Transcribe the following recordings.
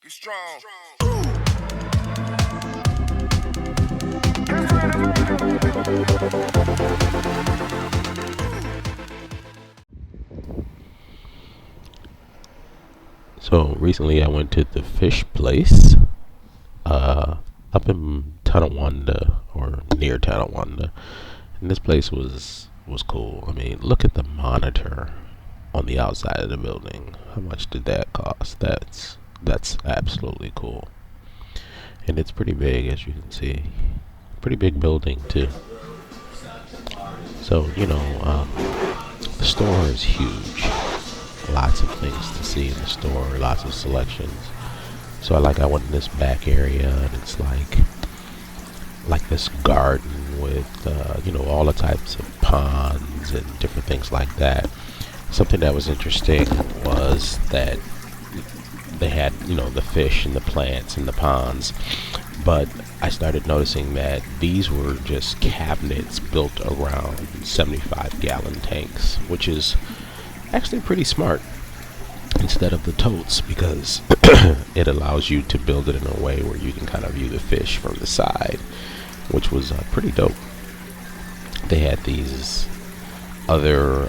Get strong. So recently I went to the Fish Place up in Tonawanda or near Tonawanda, and this place was cool. I mean, look at the monitor on the outside of the building. How much did that cost? That's absolutely cool, and it's pretty big, as you can see. Pretty big building too. So the store is huge. Lots of things to see in the store. Lots of selections. So I went in this back area, and it's like this garden with all the types of ponds and different things like that. Something that was interesting was that they had the fish and the plants and the ponds, but I started noticing that these were just cabinets built around 75-gallon tanks, which is actually pretty smart, instead of the totes, because it allows you to build it in a way where you can kind of view the fish from the side, which was pretty dope. They had these other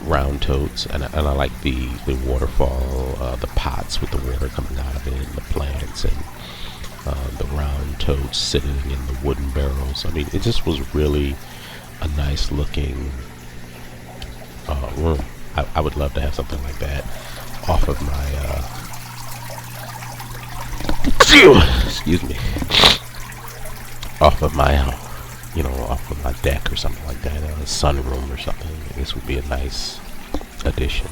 round totes, and I like the waterfall, the pots with the water coming out of it, and the plants, and the round totes sitting in the wooden barrels. I mean, it just was really a nice looking room. I would love to have something like that off of my excuse me, off of my off of my deck or something like that, a sunroom or something. This would be a nice addition.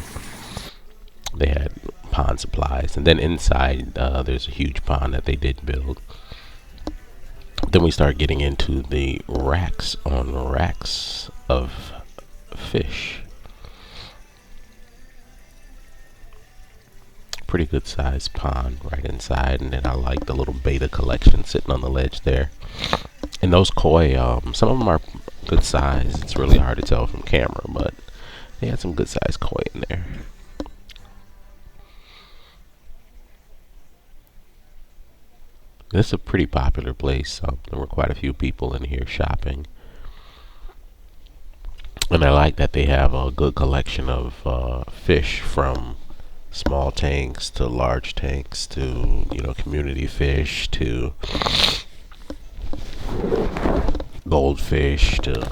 They had pond supplies, and then inside there's a huge pond that they did build. Then we start getting into the racks on racks of fish. Pretty good sized pond right inside, and then I like the little betta collection sitting on the ledge there. And those koi, some of them are good size. It's really hard to tell from camera, but they had some good sized koi in there. This is a pretty popular place. There were quite a few people in here shopping, and I like that they have a good collection of fish, from small tanks to large tanks to community fish to goldfish to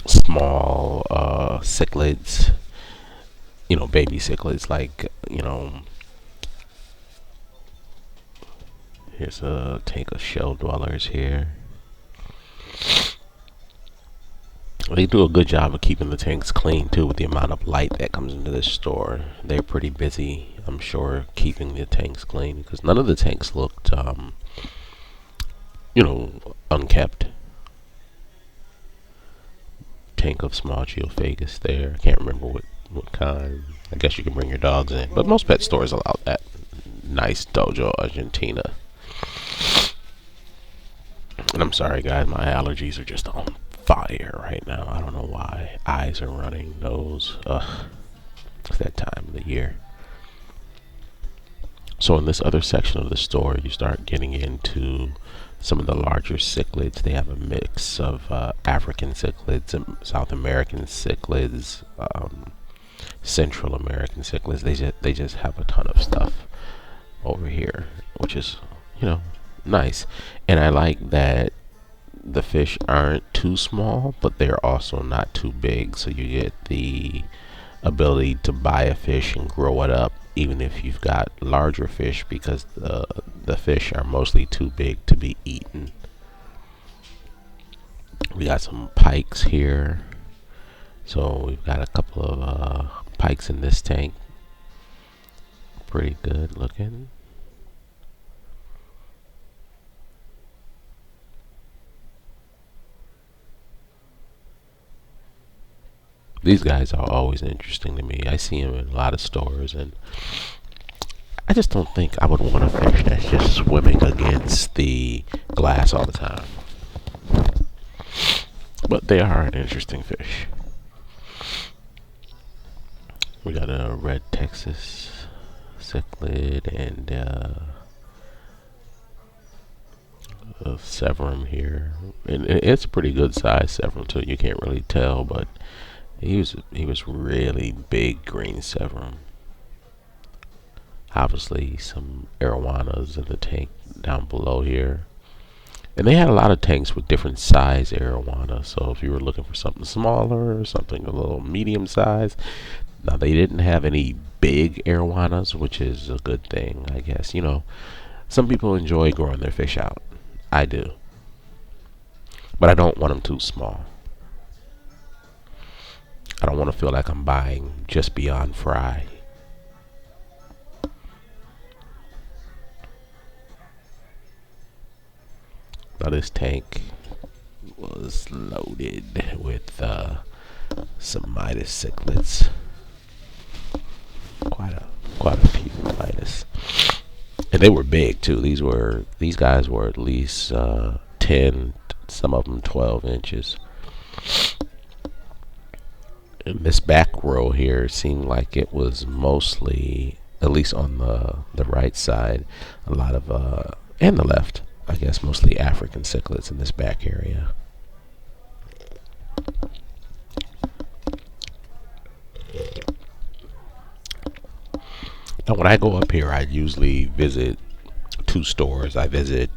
small cichlids, baby cichlids, like here's a tank of shell dwellers here. They do a good job of keeping the tanks clean too, with the amount of light that comes into this store. They're pretty busy, I'm sure, keeping the tanks clean, because none of the tanks looked unkept. Tank of small geophagus there. I can't remember what kind. I guess you can bring your dogs in, but most pet stores allow that. Nice Dojo Argentina. And I'm sorry guys, my allergies are just on fire right now. I don't know why. Eyes are running, nose. It's that time of the year. So in this other section of the store, you start getting into some of the larger cichlids. They have a mix of African cichlids and South American cichlids, Central American cichlids. They just have a ton of stuff over here, which is nice. And I like that the fish aren't too small, but they're also not too big, so you get the ability to buy a fish and grow it up, even if you've got larger fish, because the fish are mostly too big to be eaten. We got some pikes here, so we've got a couple of pikes in this tank. Pretty good looking. These guys are always interesting to me. I see them in a lot of stores, and I just don't think I would want a fish that's just swimming against the glass all the time. But they are an interesting fish. We got a red Texas Cichlid and a Severum here, and it's a pretty good size Severum too. You can't really tell, but he was really big green Severum. Obviously, some arowanas in the tank down below here. And they had a lot of tanks with different size arowana. So if you were looking for something smaller or something a little medium size, now they didn't have any big arowanas, which is a good thing, I guess. You know, some people enjoy growing their fish out. I do. But I don't want them too small. I don't want to feel like I'm buying just beyond fry. Now this tank was loaded with some Midas cichlids. Quite a few Midas, and they were big too. These guys were at least 10, some of them 12 inches. And this back row here seemed like it was mostly, at least on the right side, a lot of and the left, I guess, mostly African cichlids in this back area. Now, when I go up here, I usually visit two stores. I visit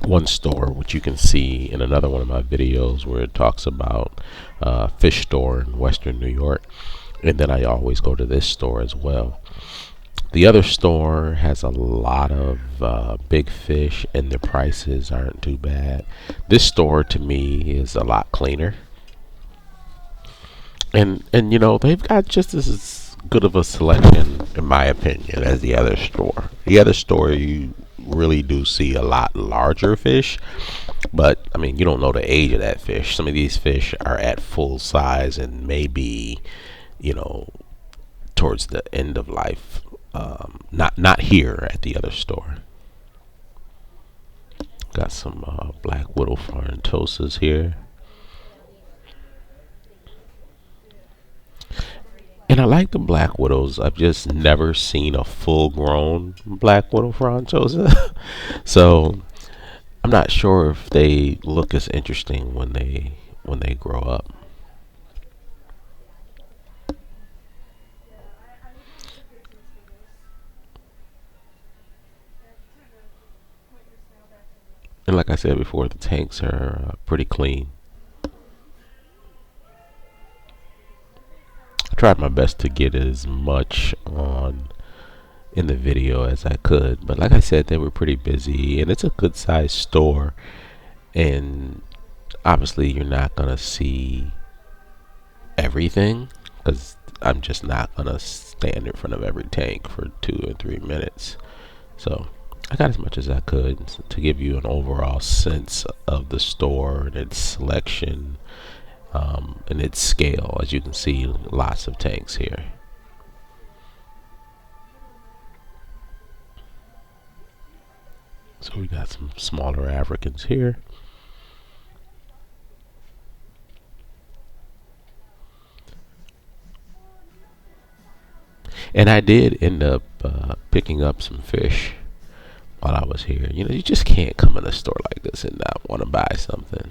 one store, which you can see in another one of my videos where it talks about Fish Store in Western New York. And then I always go to this store as well. The other store has a lot of big fish, and the prices aren't too bad. This store, to me, is a lot cleaner. And you know, they've got just as good of a selection, in my opinion, as the other store. The other store, you really do see a lot larger fish, but I mean, you don't know the age of that fish. Some of these fish are at full size and maybe, you know, towards the end of life. Not here at the other store. Got some black widow farnatosas here. And I like the black widows. I've just never seen a full-grown black widow farnatosa. So I'm not sure if they look as interesting when they grow up. And like I said before, the tanks are pretty clean. I tried my best to get as much on in the video as I could, but like I said, they were pretty busy, and it's a good sized store, and obviously you're not gonna see everything because I'm just not gonna stand in front of every tank for 2 or 3 minutes. So I got as much as I could to give you an overall sense of the store and its selection, and its scale. As you can see, lots of tanks here. So we got some smaller Africans here. And I did end up picking up some fish while I was here. You know, you just can't come in a store like this and not want to buy something.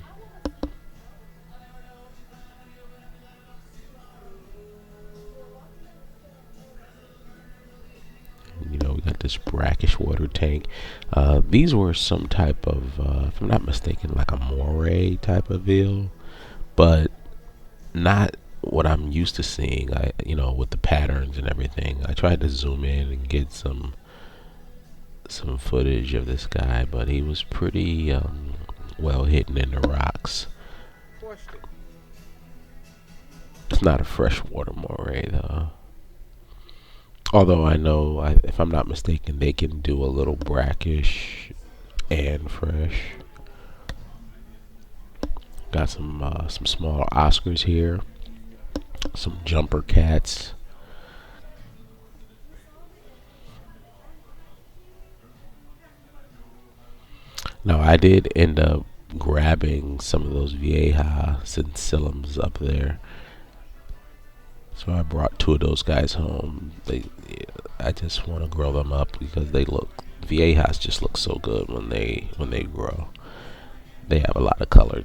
You know, we got this brackish water tank. These were some type of, if I'm not mistaken, like a moray type of eel, but not what I'm used to seeing. You know, with the patterns and everything. I tried to zoom in and get some footage of this guy, but he was pretty well hidden in the rocks. It's not a freshwater moray though. Although I know, if I'm not mistaken, they can do a little brackish and fresh. Got some small Oscars here, some jumper cats. Now I did end up grabbing some of those Vieja Cichlids up there. So I brought two of those guys home. I just want to grow them up because they look. Viejas just look so good when they grow. They have a lot of color.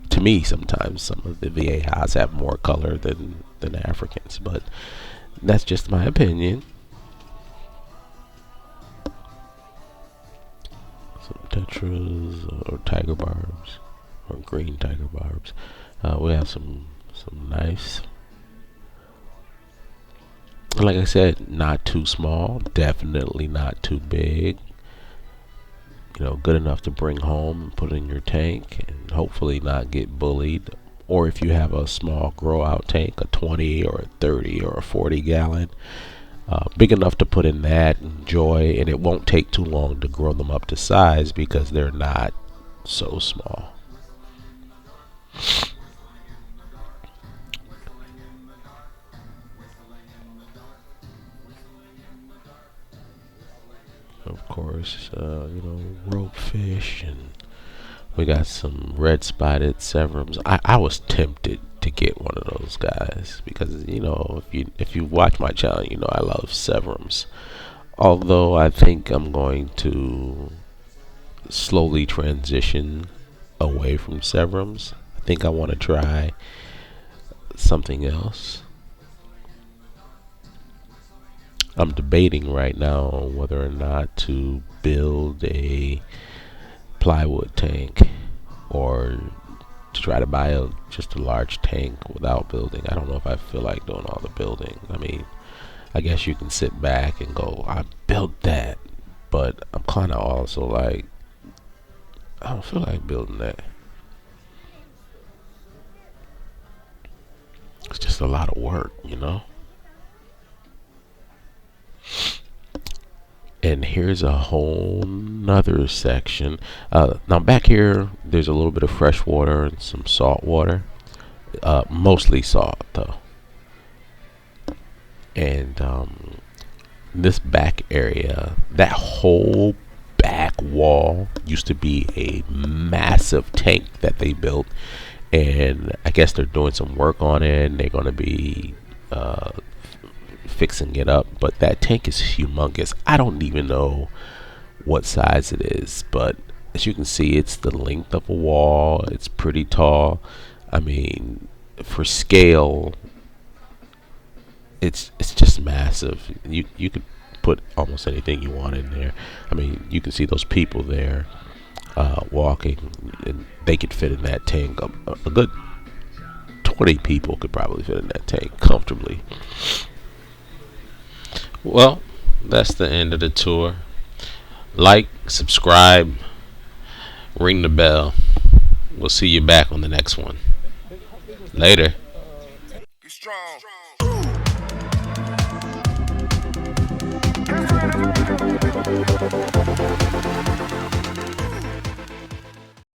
To me, sometimes some of the Viejas have more color than Africans, but that's just my opinion. Some tetras or tiger barbs or green tiger barbs. We have some nice. Like I said, not too small, definitely not too big. Good enough to bring home and put in your tank and hopefully not get bullied. Or if you have a small grow out tank, a 20 or a 30 or a 40 gallon, big enough to put in that, enjoy, and it won't take too long to grow them up to size because they're not so small. Of course, rope fish, and we got some red spotted severums. I was tempted to get one of those guys because if you watch my channel, I love severums. Although I think I'm going to slowly transition away from severums. I think I want to try something else. I'm debating right now on whether or not to build a plywood tank or to try to buy just a large tank without building. I don't know if I feel like doing all the building. I mean, I guess you can sit back and go, I built that, but I'm kind of also like, I don't feel like building that. It's just a lot of work. And here's a whole nother section. Now back here, there's a little bit of fresh water and some salt water. Mostly salt though. And this back area, that whole back wall used to be a massive tank that they built, and I guess they're doing some work on it, and they're going to be fixing it up. But that tank is humongous. I don't even know what size it is, but as you can see, it's the length of a wall. It's pretty tall. I mean, for scale, it's just massive. You could put almost anything you want in there. I mean, you can see those people there walking, and they could fit in that tank. A good 20 people could probably fit in that tank comfortably. Well, that's the end of the tour. Like, subscribe, ring the bell. We'll see you back on the next one. Later. Be strong.